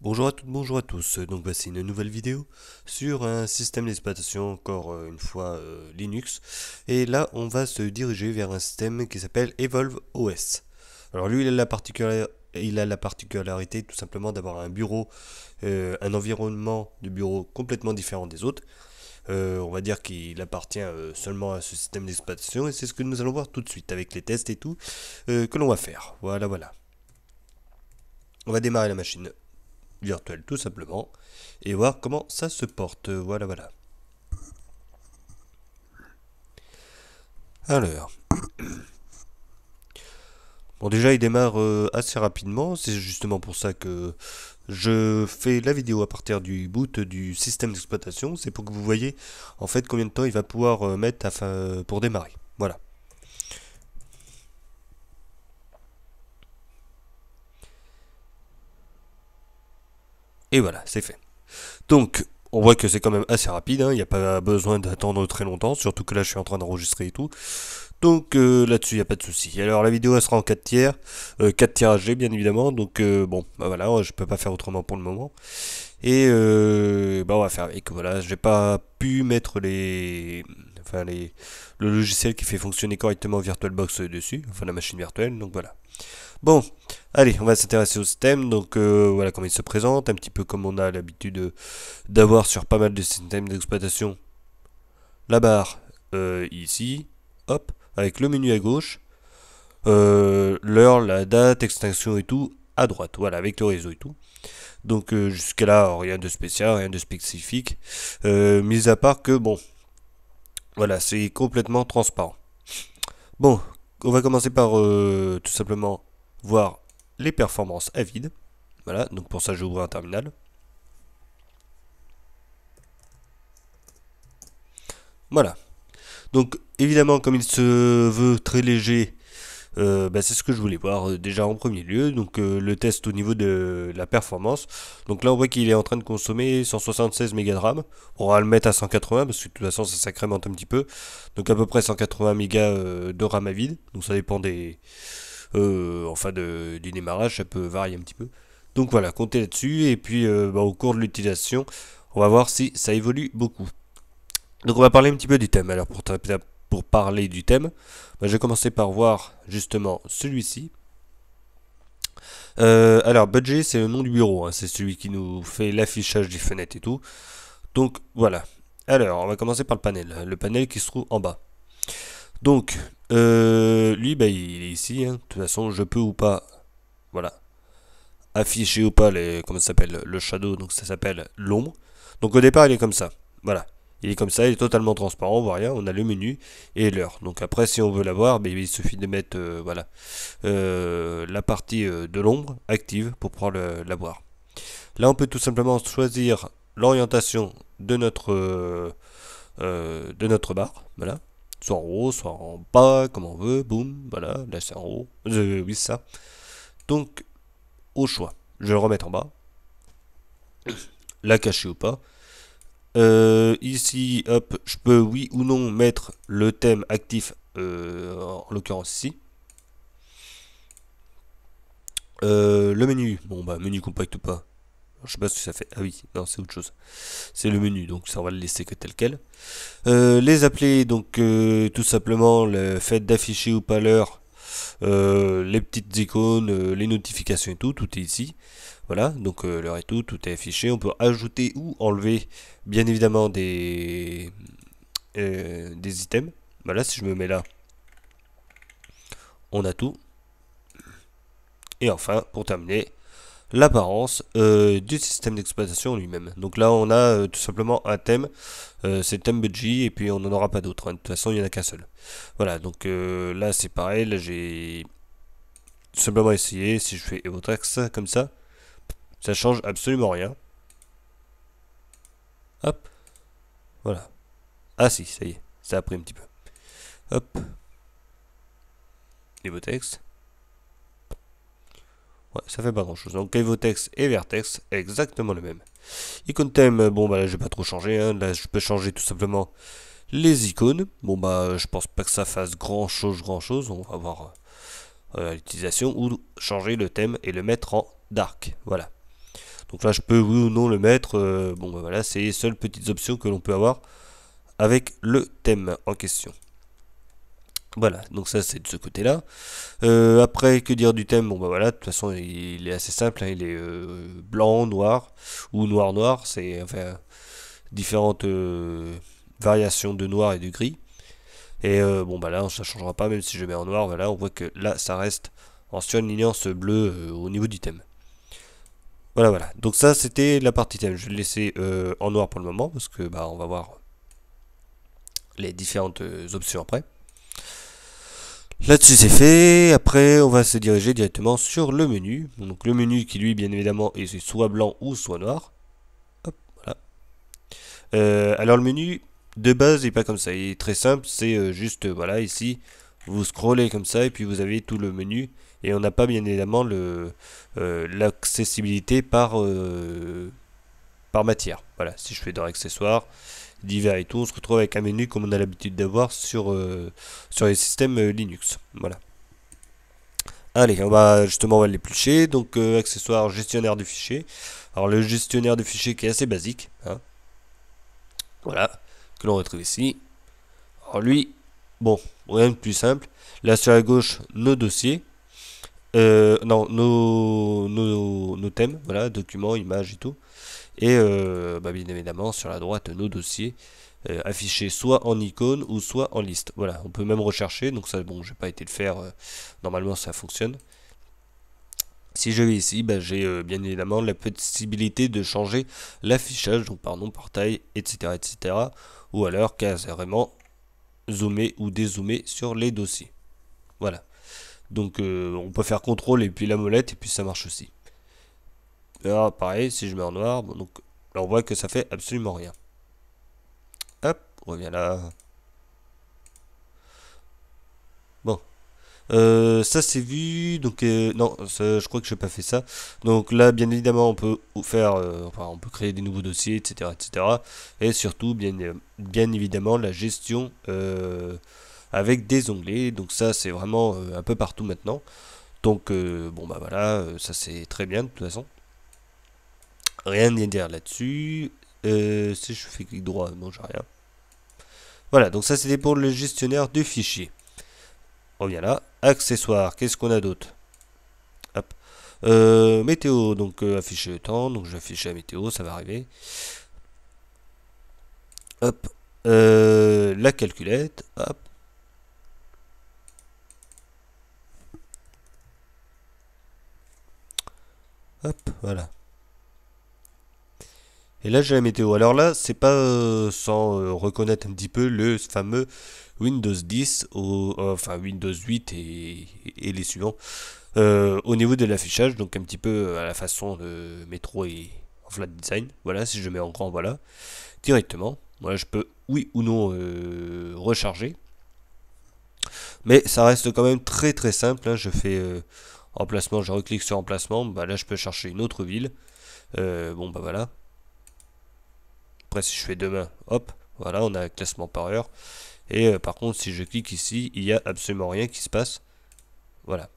Bonjour à toutes, bonjour à tous. Donc voici une nouvelle vidéo sur un système d'exploitation, encore une fois Linux. Et là, on va se diriger vers un système qui s'appelle Evolve OS. Alors lui, il a la particularité tout simplement d'avoir un bureau, un environnement de bureau complètement différent des autres. On va dire qu'il appartient seulement à ce système d'exploitation et c'est ce que nous allons voir tout de suite avec les tests et tout que l'on va faire. Voilà, voilà. On va démarrer la machine virtuelle tout simplement et voir comment ça se porte. Voilà, voilà. Alors, bon déjà il démarre assez rapidement, c'est justement pour ça que je fais la vidéo à partir du boot du système d'exploitation, c'est pour que vous voyez en fait combien de temps il va pouvoir mettre pour démarrer. Voilà. Et voilà, c'est fait. Donc, on voit que c'est quand même assez rapide, hein, il n'y a pas besoin d'attendre très longtemps, surtout que là je suis en train d'enregistrer et tout. Donc là-dessus, il n'y a pas de souci. Alors la vidéo, elle sera en 4 tiers, 4 tiers HD bien évidemment, donc bon, bah voilà, je peux pas faire autrement pour le moment. Et bah on va faire avec, voilà, j'ai pas pu mettre le logiciel qui fait fonctionner correctement VirtualBox dessus, enfin la machine virtuelle, donc voilà. Bon, allez, on va s'intéresser au système, donc voilà comment il se présente, un petit peu comme on a l'habitude d'avoir sur pas mal de systèmes d'exploitation. La barre ici, hop, avec le menu à gauche, l'heure, la date, extinction et tout à droite, voilà, avec le réseau et tout. Donc jusqu'à là, rien de spécial, rien de spécifique, mis à part que bon, voilà, c'est complètement transparent. Bon, on va commencer par tout simplement voir les performances à vide. Voilà, donc pour ça j'ouvre un terminal. Voilà. Donc évidemment, comme il se veut très léger, bah, c'est ce que je voulais voir déjà en premier lieu. Donc le test au niveau de la performance. Donc là on voit qu'il est en train de consommer 176 mégas de RAM. On va le mettre à 180 parce que de toute façon ça s'incrémente un petit peu. Donc à peu près 180 mégas de RAM à vide. Donc ça dépend du démarrage, ça peut varier un petit peu. Donc voilà, comptez là-dessus et puis bah, au cours de l'utilisation, on va voir si ça évolue beaucoup. Donc on va parler un petit peu du thème. Alors pour parler du thème, bah, je vais commencer par voir justement celui-ci. Alors budget c'est le nom du bureau, hein, c'est celui qui nous fait l'affichage des fenêtres et tout. Donc voilà. Alors on va commencer par le panel qui se trouve en bas. Donc lui bah, il est ici, hein. De toute façon je peux ou pas, voilà, afficher ou pas comment ça s'appelle, le shadow, donc ça s'appelle l'ombre. Donc au départ il est comme ça, voilà. Il est comme ça, il est totalement transparent, on voit rien, on a le menu et l'heure. Donc après si on veut l'avoir, ben, il suffit de mettre voilà, la partie de l'ombre active pour pouvoir l'avoir. Là on peut tout simplement choisir l'orientation de notre barre, voilà. Soit en haut, soit en bas, comme on veut, boum, voilà, là c'est en haut, oui c'est ça. Donc au choix, je vais le remettre en bas, la cacher ou pas. Ici, hop, je peux oui ou non mettre le thème actif, en l'occurrence ici. Le menu, bon bah menu compact ou pas. Je sais pas ce que ça fait. Ah oui, non c'est autre chose. C'est le menu, donc ça on va le laisser que tel quel. Les appelés, donc tout simplement le fait d'afficher ou pas l'heure, les petites icônes, les notifications et tout, tout est ici. Voilà, donc l'heure et tout, tout est affiché. On peut ajouter ou enlever, bien évidemment, des items. Voilà, si je me mets là, on a tout. Et enfin, pour terminer, l'apparence du système d'exploitation lui-même. Donc là, on a tout simplement un thème, c'est thème budget, et puis on n'en aura pas d'autre, hein. De toute façon, il n'y en a qu'un seul. Voilà, donc là, c'est pareil. Là, j'ai tout simplement essayé. Si je fais Evotex comme ça change absolument rien. Hop, voilà. Ah si, ça y est, ça a pris un petit peu. Hop, Evotex. Ouais, ça fait pas grand chose. Donc Evotex et Vertex, exactement le même. Icône thème, bon bah là je vais pas trop changer, hein. Là je peux changer tout simplement les icônes. Bon bah je pense pas que ça fasse grand chose. On va voir l'utilisation ou changer le thème et le mettre en dark. Voilà. Donc là, je peux oui ou non le mettre. Bon, bah voilà, c'est les seules petites options que l'on peut avoir avec le thème en question. Voilà, donc ça c'est de ce côté-là. Après, que dire du thème? Bon bah voilà, de toute façon il est assez simple, hein, il est blanc, noir, ou noir-noir, c'est enfin différentes variations de noir et de gris. Et bon bah là ça changera pas, même si je mets en noir, voilà, on voit que là ça reste en surlignance bleu au niveau du thème. Voilà, voilà. Donc ça c'était la partie thème. Je vais le laisser en noir pour le moment, parce que bah on va voir les différentes options après. Là-dessus c'est fait, après on va se diriger directement sur le menu. Donc le menu qui lui bien évidemment est soit blanc ou soit noir. Hop, voilà. Alors le menu de base il est pas comme ça, il est très simple, c'est juste voilà ici, vous scrollez comme ça et puis vous avez tout le menu et on n'a pas bien évidemment l'accessibilité par matière. Voilà, si je fais dans accessoires, divers et tout, on se retrouve avec un menu comme on a l'habitude d'avoir sur les systèmes Linux. Voilà. Allez, on va l'éplucher. Donc accessoire gestionnaire de fichiers. Alors le gestionnaire de fichiers qui est assez basique, hein, voilà, que l'on retrouve ici. Alors lui, bon, rien de plus simple. Là sur la gauche, nos dossiers. Non, nos thèmes, voilà, documents, images et tout. Et bah, bien évidemment sur la droite, nos dossiers affichés soit en icône ou soit en liste. Voilà, on peut même rechercher. Donc ça, bon, j'ai pas été le faire. Normalement, ça fonctionne. Si je vais ici, bah, j'ai bien évidemment la possibilité de changer l'affichage, donc par nom, par taille, etc., etc. Ou alors carrément zoomer ou dézoomer sur les dossiers. Voilà. Donc on peut faire CTRL et puis la molette et puis ça marche aussi. Alors pareil, si je mets en noir, bon, donc là on voit que ça fait absolument rien. Hop, on revient là. Bon, ça c'est vu, donc non, ça, je crois que j'ai pas fait ça. Donc là, bien évidemment, on peut faire, enfin, on peut créer des nouveaux dossiers, etc., etc. Et surtout, bien évidemment, la gestion avec des onglets. Donc ça, c'est vraiment un peu partout maintenant. Donc bon bah voilà, ça c'est très bien de toute façon. Rien à dire là-dessus. Si je fais clic droit, non, j'ai rien. Voilà, donc ça c'était pour le gestionnaire de fichiers. On revient là. Accessoires, qu'est-ce qu'on a d'autre? Hop. Météo, donc afficher le temps, donc je vais afficher la météo, ça va arriver. Hop. La calculette, hop. Hop, voilà. Et là j'ai la météo. Alors là, c'est pas sans reconnaître un petit peu le fameux Windows 10, enfin Windows 8 et les suivants, au niveau de l'affichage, donc un petit peu à la façon de Metro et en flat design. Voilà, si je mets en grand, voilà, directement. Voilà, je peux oui ou non recharger. Mais ça reste quand même très très simple, hein. Je fais emplacement, je reclique sur emplacement, bah là je peux chercher une autre ville. Bon bah voilà. Après si je fais demain, hop, voilà, on a un classement par heure. Et par contre si je clique ici, il n'y a absolument rien qui se passe. Voilà.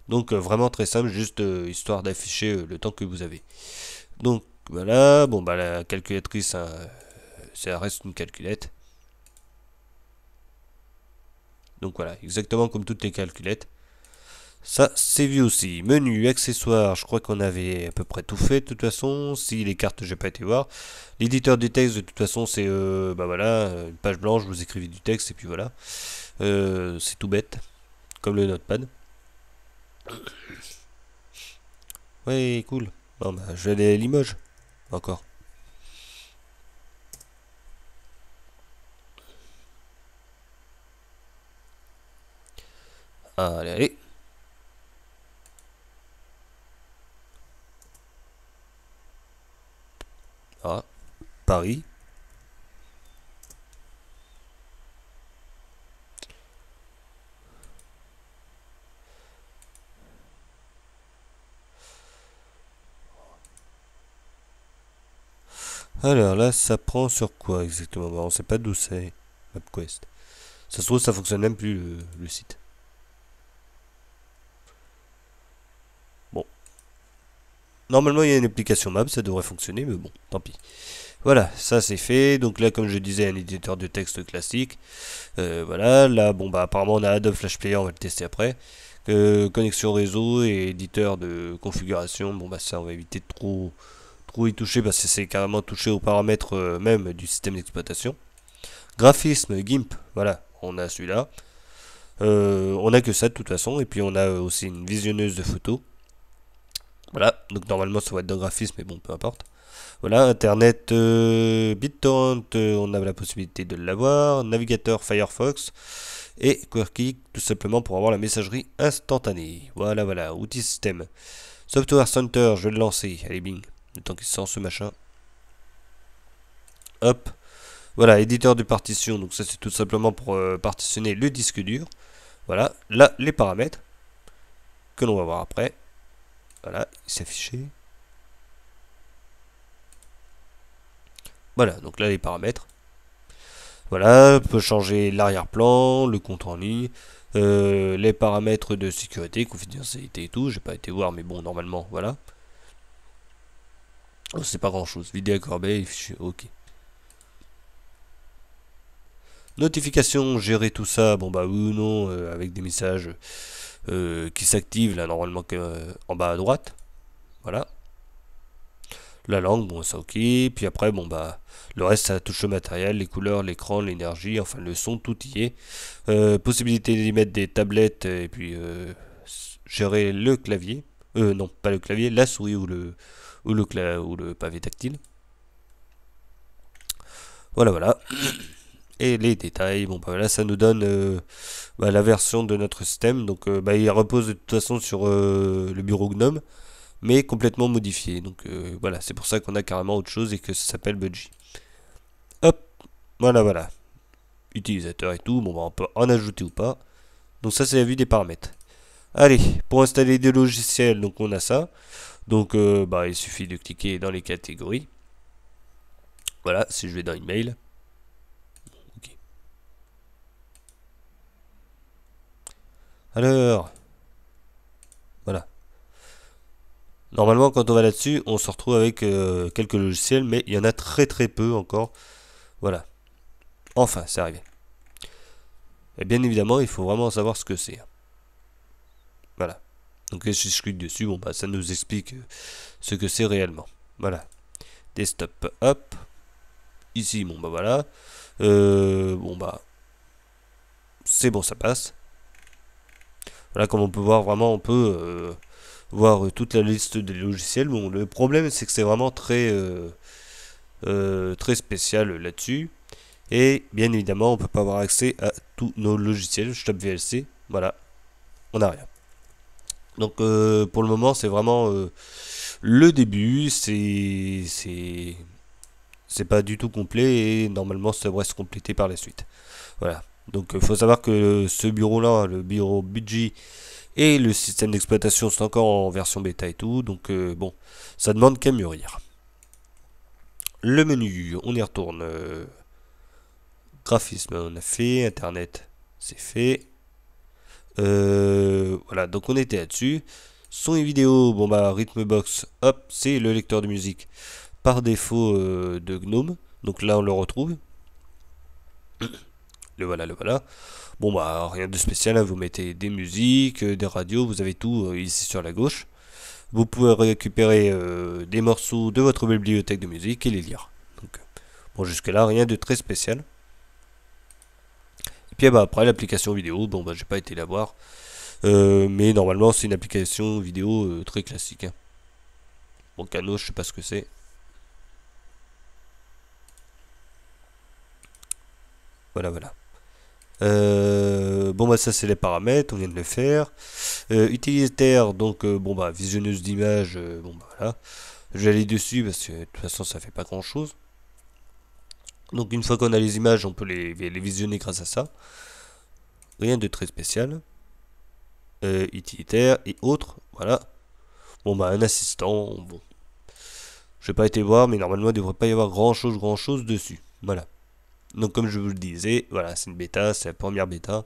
Donc vraiment très simple, juste histoire d'afficher le temps que vous avez. Donc voilà, bon bah la calculatrice, hein, ça reste une calculette. Donc voilà, exactement comme toutes les calculettes. Ça, c'est vu aussi. Menu, accessoires, je crois qu'on avait à peu près tout fait de toute façon. Si les cartes, j'ai pas été voir. L'éditeur du texte, de toute façon, c'est bah voilà, une page blanche, vous écrivez du texte et puis voilà. C'est tout bête, comme le notepad. Ouais, cool. Bon bah, je vais aller à Limoges, encore. Allez, allez. Ah, Paris. Alors là, ça prend sur quoi exactement? Bah, on sait pas d'où c'est. MapQuest. Ça se trouve, ça fonctionne même plus le site. Bon. Normalement, il y a une application map, ça devrait fonctionner, mais bon, tant pis. Voilà, ça c'est fait. Donc là, comme je disais, un éditeur de texte classique. Voilà, là, bon, bah apparemment, on a Adobe Flash Player, on va le tester après. Connexion réseau et éditeur de configuration. Bon, bah ça, on va éviter de trop y toucher parce que c'est carrément touché aux paramètres même du système d'exploitation. Graphisme, GIMP, voilà, on a celui-là. On a que ça de toute façon, et puis on a aussi une visionneuse de photos. Voilà, donc normalement ça va être de graphisme, mais bon, peu importe. Voilà, Internet, BitTorrent, on a la possibilité de l'avoir. Navigateur Firefox et QWERTY, tout simplement pour avoir la messagerie instantanée. Voilà, voilà, outil système. Software Center, je vais le lancer. Allez, bing, le temps qu'il sent ce machin. Hop. Voilà, éditeur de partition, donc ça c'est tout simplement pour partitionner le disque dur. Voilà, là les paramètres que l'on va voir après. Voilà, il s'affichait. Voilà, donc là les paramètres. Voilà, on peut changer l'arrière-plan, le compte en ligne, les paramètres de sécurité, confidentialité et tout. J'ai pas été voir, mais bon, normalement, voilà. Oh, c'est pas grand chose. Vidéo accordée, ok. Notification, gérer tout ça, bon bah oui ou non, avec des messages qui s'activent là normalement en bas à droite. Voilà. La langue, bon ça ok. Puis après, bon bah le reste ça touche le matériel, les couleurs, l'écran, l'énergie, enfin le son, tout y est. Possibilité d'y mettre des tablettes et puis gérer le clavier. Non, pas le clavier, la souris ou le pavé tactile. Voilà, voilà. Et les détails, bon bah là ça nous donne bah, la version de notre système. Donc bah, il repose de toute façon sur le bureau GNOME, mais complètement modifié. Donc voilà, c'est pour ça qu'on a carrément autre chose et que ça s'appelle Budgie. Hop, voilà, voilà. Utilisateur et tout, bon bah on peut en ajouter ou pas. Donc ça c'est la vue des paramètres. Allez, pour installer des logiciels, donc on a ça. Donc bah il suffit de cliquer dans les catégories. Voilà, si je vais dans email. Ok. Alors, voilà. Normalement, quand on va là-dessus, on se retrouve avec quelques logiciels, mais il y en a très très peu encore. Voilà. Enfin, c'est arrivé. Et bien évidemment, il faut vraiment savoir ce que c'est. Voilà. Donc si je clique dessus, bon bah ça nous explique ce que c'est réellement. Voilà. Desktop, hop. Ici, bon bah voilà. Bon bah c'est bon, ça passe. Voilà, comme on peut voir, vraiment, on peut voir toute la liste des logiciels. Bon, le problème, c'est que c'est vraiment très spécial là-dessus. Et bien évidemment, on peut pas avoir accès à tous nos logiciels. Je tape VLC, voilà, on n'a rien. Donc pour le moment, c'est vraiment le début. C'est pas du tout complet et normalement, ça devrait se compléter par la suite. Voilà. Donc il faut savoir que ce bureau-là, le bureau Budgie et le système d'exploitation sont encore en version bêta et tout. Donc bon, ça demande qu'à mûrir. Le menu, on y retourne. Graphisme, on a fait. Internet, c'est fait. Voilà, donc on était là-dessus. Son et vidéo, bon bah Rhythmbox, hop, c'est le lecteur de musique par défaut de GNOME. Donc là on le retrouve. Le voilà, le voilà. Bon bah rien de spécial, hein, vous mettez des musiques, des radios, vous avez tout ici sur la gauche. Vous pouvez récupérer des morceaux de votre bibliothèque de musique et les lire. Donc, bon jusque là rien de très spécial. Et puis bah, après l'application vidéo, bon bah j'ai pas été la voir. Mais normalement c'est une application vidéo très classique. Hein. Bon Kano, je sais pas ce que c'est. Voilà, voilà. Bon bah ça c'est les paramètres, on vient de le faire. Utilitaire, donc bon bah visionneuse d'image, bon bah voilà. Je vais aller dessus parce que de toute façon ça fait pas grand chose. Donc une fois qu'on a les images, on peut les visionner grâce à ça. Rien de très spécial. Utilitaire et autres, voilà. Bon bah un assistant, bon. Je n'ai pas été voir, mais normalement il ne devrait pas y avoir grand chose dessus. Voilà. Donc comme je vous le disais, voilà, c'est une bêta, c'est la première bêta.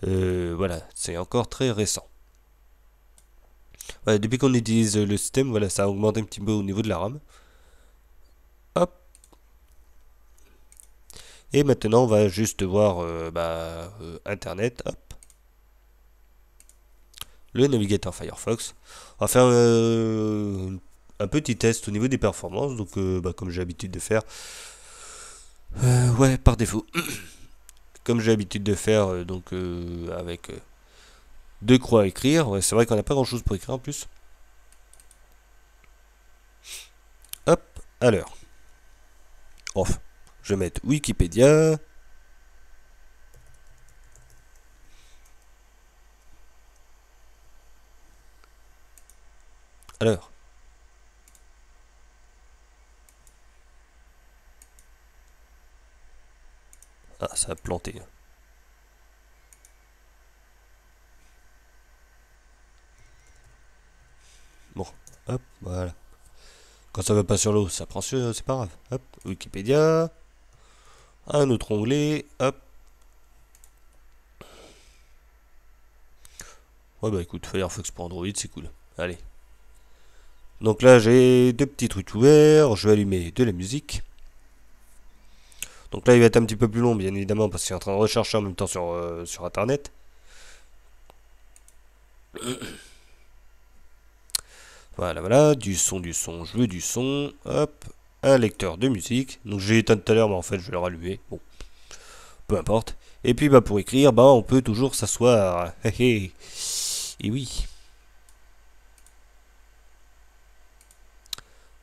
Voilà, c'est encore très récent. Voilà, depuis qu'on utilise le système, voilà, ça augmente un petit peu au niveau de la RAM. Hop. Et maintenant, on va juste voir Internet. Hop. Le navigateur Firefox. On va faire un petit test au niveau des performances. Donc, comme j'ai l'habitude de faire. Ouais, par défaut. Comme j'ai l'habitude de faire, avec deux croix à écrire. Ouais, c'est vrai qu'on n'a pas grand chose pour écrire en plus. Hop, alors. Off. Je vais mettre Wikipédia. Alors. Ah, ça a planté. Bon, hop, voilà. Quand ça va pas sur l'eau, ça prend sur, c'est pas grave. Hop, Wikipédia. Un autre onglet. Hop. Ouais, bah écoute, Firefox pour Android, c'est cool. Allez. Donc là, j'ai deux petits trucs ouverts. Je vais allumer de la musique. Donc là, il va être un petit peu plus long, bien évidemment, parce qu'il est en train de rechercher en même temps sur Internet. Voilà, voilà, du son, je veux du son. Hop, un lecteur de musique. Donc j'ai éteint tout à l'heure, mais en fait, je vais le rallumer. Bon, peu importe. Et puis, bah, pour écrire, bah, on peut toujours s'asseoir. Et oui.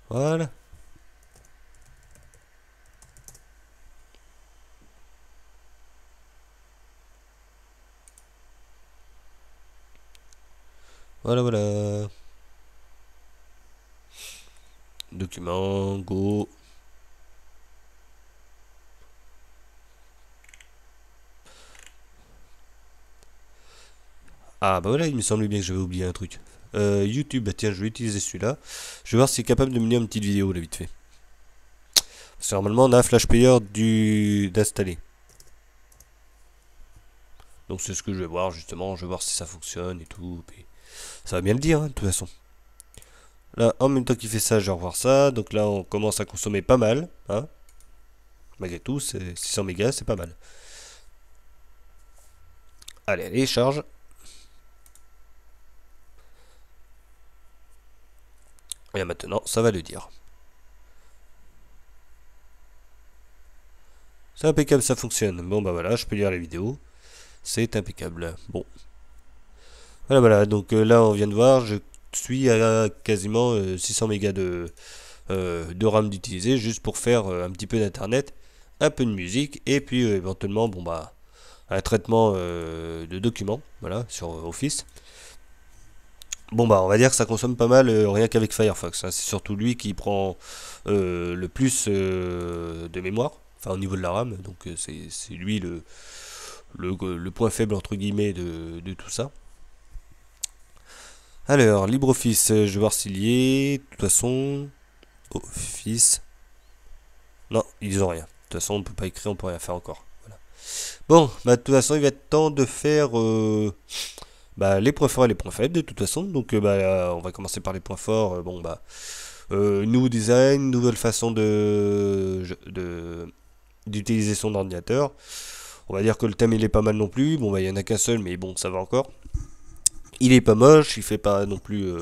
Voilà. Voilà, voilà. Document, go. Ah, bah voilà, il me semblait bien que j'avais oublié un truc. YouTube, bah tiens, je vais utiliser celui-là. Je vais voir s'il est capable de me lire une petite vidéo, là, vite fait. Parce que normalement, on a un Flash Player d'installer. Donc c'est ce que je vais voir, justement. Je vais voir si ça fonctionne et tout. Puis ça va bien le dire, hein, de toute façon. Là, en même temps qu'il fait ça, je vais revoir ça. Donc là, on commence à consommer pas mal. Hein. Malgré tout, 600 mégas, c'est pas mal. Allez, allez, charge. Et maintenant, ça va le dire. C'est impeccable, ça fonctionne. Bon, bah voilà, je peux lire la vidéo. C'est impeccable. Bon. Voilà, voilà. Donc là, on vient de voir, je suis à quasiment 600 mégas de RAM d'utiliser juste pour faire un petit peu d'internet, un peu de musique et puis éventuellement, bon bah, un traitement de documents, voilà, sur Office. Bon bah, on va dire que ça consomme pas mal rien qu'avec Firefox. Hein. C'est surtout lui qui prend le plus de mémoire, enfin au niveau de la RAM. Donc c'est lui le point faible entre guillemets de tout ça. Alors, LibreOffice, je vais voir s'il y est. De toute façon, Office. Non, ils ont rien. De toute façon, on peut pas écrire, on peut rien faire encore. Voilà. Bon, bah de toute façon, il va être temps de faire les points forts et les points faibles de toute façon. Donc, on va commencer par les points forts. Nouveau design, nouvelle façon d'utiliser son ordinateur. On va dire que le thème il est pas mal non plus. Bon, bah il y en a qu'un seul, mais bon, ça va encore. Il est pas moche, il fait pas non plus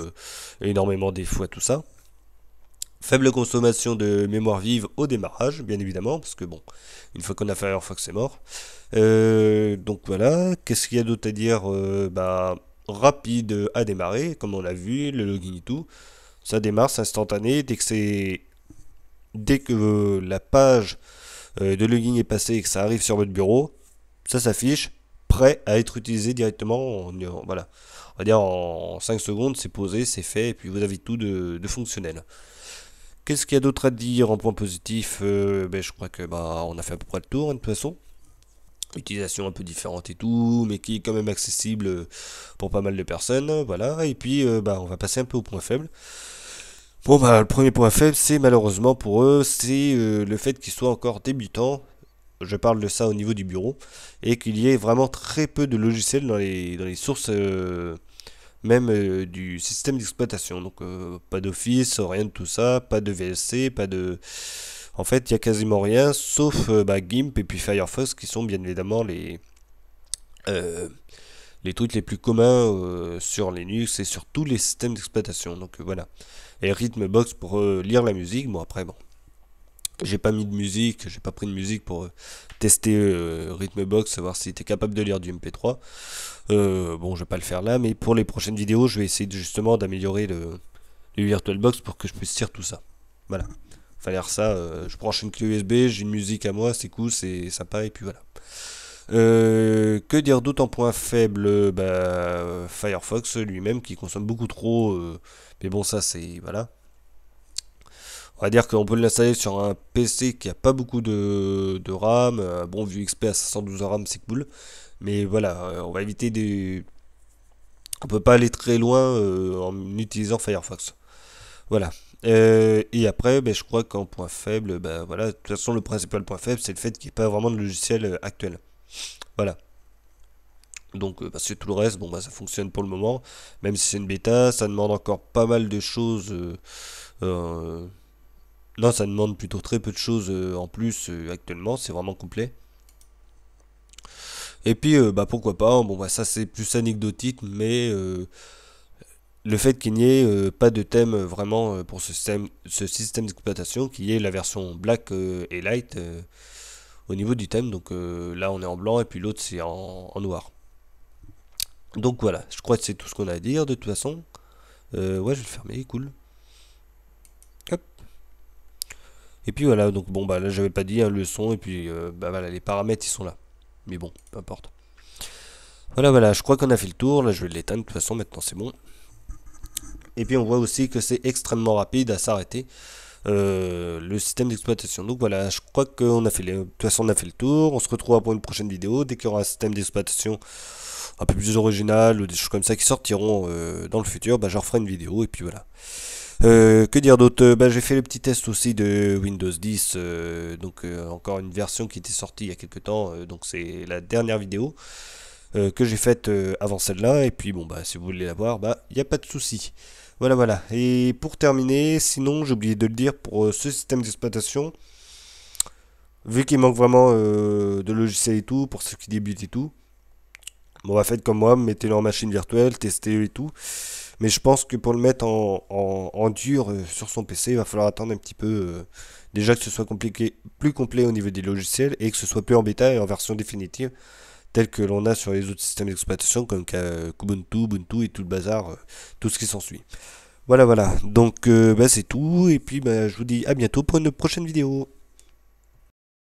énormément défauts à tout ça. Faible consommation de mémoire vive au démarrage, bien évidemment, parce que bon, une fois qu'on a Firefox, c'est mort. Donc voilà, qu'est-ce qu'il y a d'autre à dire rapide à démarrer, comme on l'a vu, le login et tout. Ça démarre, c'est instantané. Dès que la page de login est passée et que ça arrive sur votre bureau, ça s'affiche, prêt à être utilisé directement. Voilà, on va dire en 5 secondes, c'est posé, c'est fait, et puis vous avez tout de fonctionnel. Qu'est-ce qu'il y a d'autre à dire en point positif Je crois que on a fait à peu près le tour, hein, de toute façon. Utilisation un peu différente et tout, mais qui est quand même accessible pour pas mal de personnes. Voilà, et puis on va passer un peu au point faible. Bon, le premier point faible, c'est malheureusement pour eux, c'est le fait qu'ils soient encore débutants. Je parle de ça au niveau du bureau, et qu'il y ait vraiment très peu de logiciels dans les sources même du système d'exploitation. Donc pas d'Office, rien de tout ça, pas de VLC, pas de... En fait, il y a quasiment rien, sauf GIMP et puis Firefox qui sont bien évidemment les trucs les plus communs sur Linux et sur tous les systèmes d'exploitation. Donc voilà. Et Rhythmbox pour lire la musique. Bon après bon. J'ai pas mis de musique, j'ai pas pris de musique pour tester Rhythmbox, savoir s'il était capable de lire du MP3. Bon, je vais pas le faire là, mais pour les prochaines vidéos, je vais essayer justement d'améliorer le VirtualBox pour que je puisse lire tout ça. Voilà. Fallait faire ça, je branche une clé USB, j'ai une musique à moi, c'est cool, c'est sympa, et puis voilà. Que dire d'autre en point faible? Firefox lui-même qui consomme beaucoup trop, mais bon, ça c'est... Voilà. On va dire qu'on peut l'installer sur un PC qui a pas beaucoup de RAM. Bon, vu XP à 512 RAM, c'est cool. Mais voilà, on va éviter des... On peut pas aller très loin en utilisant Firefox. Voilà. Et après, je crois qu'en point faible, voilà, de toute façon, le principal point faible, c'est le fait qu'il n'y ait pas vraiment de logiciel actuel. Voilà. Donc, parce que tout le reste, bon, ça fonctionne pour le moment. Même si c'est une bêta, ça demande encore pas mal de choses. Euh, non, ça demande plutôt très peu de choses en plus actuellement. C'est vraiment complet. Et puis, pourquoi pas. Bon, ça, c'est plus anecdotique, mais le fait qu'il n'y ait pas de thème vraiment pour ce système d'exploitation, qui est la version black et light au niveau du thème. Donc là, on est en blanc et puis l'autre, c'est en noir. Donc voilà, je crois que c'est tout ce qu'on a à dire de toute façon. Ouais, je vais le fermer, cool. Hop. Et puis voilà, donc bon, là, j'avais pas dit le son, et puis voilà, les paramètres, ils sont là. Mais bon, peu importe. Voilà, je crois qu'on a fait le tour. Là, je vais l'éteindre de toute façon, maintenant c'est bon. Et puis on voit aussi que c'est extrêmement rapide à s'arrêter le système d'exploitation. Donc voilà, je crois qu'on a fait de toute façon on a fait le tour. On se retrouvera pour une prochaine vidéo dès qu'il y aura un système d'exploitation un peu plus original ou des choses comme ça qui sortiront dans le futur. Je referai une vidéo et puis voilà. Que dire d'autre? J'ai fait le petit test aussi de Windows 10, donc encore une version qui était sortie il y a quelques temps, donc c'est la dernière vidéo que j'ai faite avant celle-là, et puis bon si vous voulez la voir, il n'y a pas de souci. Voilà. Et pour terminer, sinon j'ai oublié de le dire pour ce système d'exploitation, vu qu'il manque vraiment de logiciels et tout, pour ceux qui débutent et tout, bon faites comme moi, mettez-le en machine virtuelle, testez-le et tout. Mais je pense que pour le mettre en dur sur son PC, il va falloir attendre un petit peu. Déjà que ce soit plus complet au niveau des logiciels et que ce soit plus en bêta et en version définitive, tel que l'on a sur les autres systèmes d'exploitation comme Kubuntu, Ubuntu et tout le bazar, tout ce qui s'ensuit. Voilà. Donc c'est tout. Et puis je vous dis à bientôt pour une prochaine vidéo.